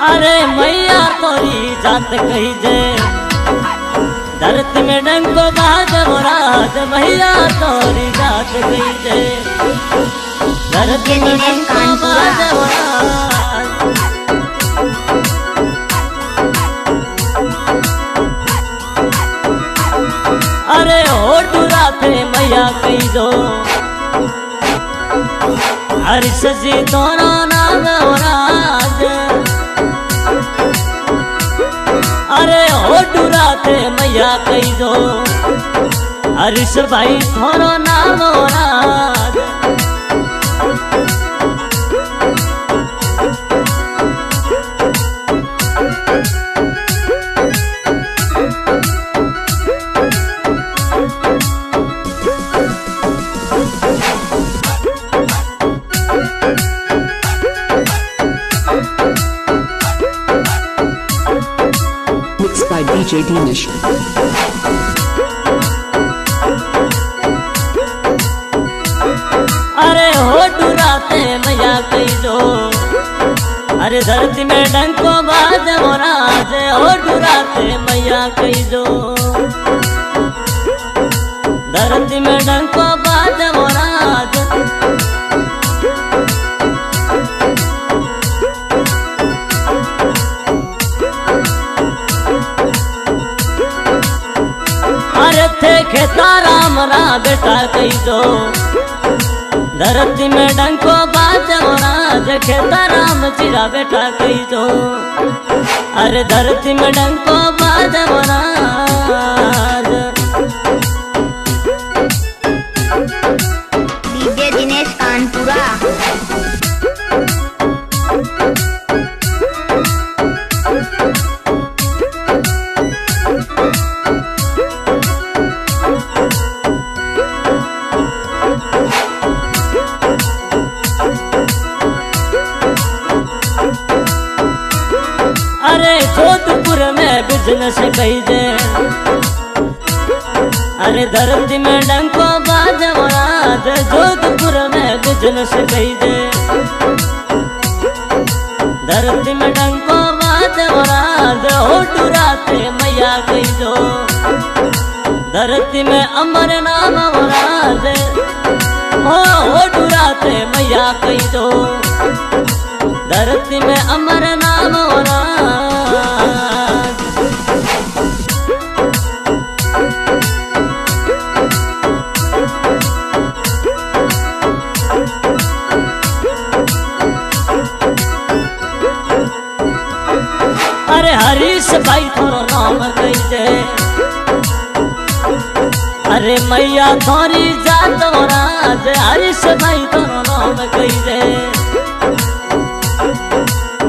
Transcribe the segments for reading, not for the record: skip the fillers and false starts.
अरे मैया तोरी जात कही जे धरती में डंको बाज मोराज मैया तोरी जात कही जे धरती में डंको बाज मोराज। अरे हो डुराते मैया कही दो हर्ष जी तोरा नाम मोराज। अरे हो डुराते मैया कही दो हरीश भाई थोरो नाम मोराज। Mixed by DJ Dinish. अरे हो डुराते मैया कही दो अरे धरती में डंको बाज मोराज। हो डुराते मैया कही दो धरती में डंको बाज मोराज। अरे थे खेता राम रा बेटा कही दो धरती में डंको बाज मोराज। खेता राम चिरा बेटा कही दो अरे धरती में डंको बाज मोराज। डीजे दिनेश कानपुरा। अरे जोधपुर में बिजनेस कही दे अरे धरती में डंको बाज मोराज। जोधपुर में बिजनेस कही दे धरती में डंको बाज मोराज। हो डुराते मैया कही दो धरती में अमर नाम मोराज। हो डुराते मैया कही दो धरती में अमर नाम मोराज। अरे हरीश भाई थोरो नाम कही दे अरे मैया थोरी जात मोराज। हरीश भाई थोरो नाम कही दे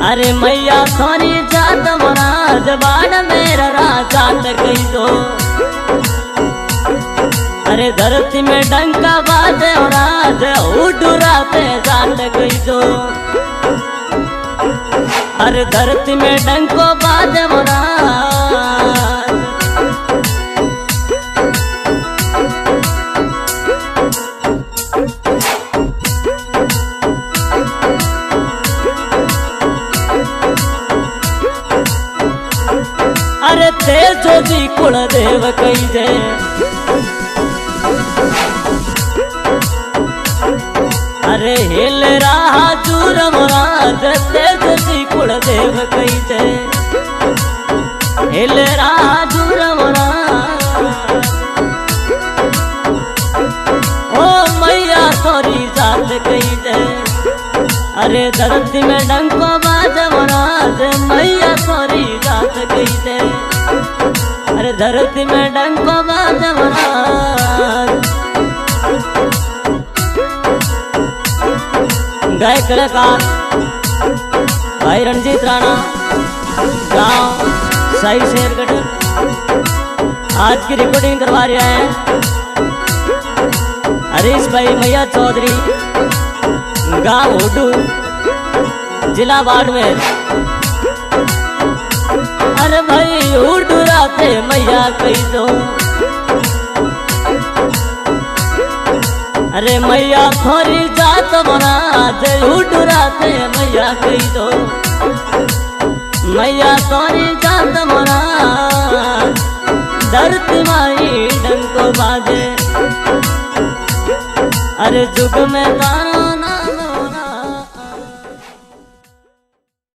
अरे मैया थोरी जात मोराज। बाण मेरा राजात कही दो अरे धरती में डंका बाजे मोराज। उडुराते जात कही दो अरे धरती में डंको बाजे मोराज। अरे तेजो जी कुल देव कही दे अरे हिल रहा चूर मोराज। तेजो जी कुल देव कही दे हिल रहा चूर मोराज। ओ मैया थोरी जात कही दे अरे धरती में डंको बाज मोराज। मैया थोरी जात कही दे अरे धरती में डंको बाज मोराज। गाय कलाकार भाई रणजीत राणा गांव साई शेरगढ़ आज की रिकॉर्डिंग करवा रहे हैं हरीश भाई मैया चौधरी गांव हुडू जिला बाड़मेर। अरे भाई उड़ुराते मैया कही दो अरे मैया थोड़ी जात बना जे उठराते मैया कही दो मैया थोड़ी जात बना धरती माई डंको बाजे अरे जुग में तारा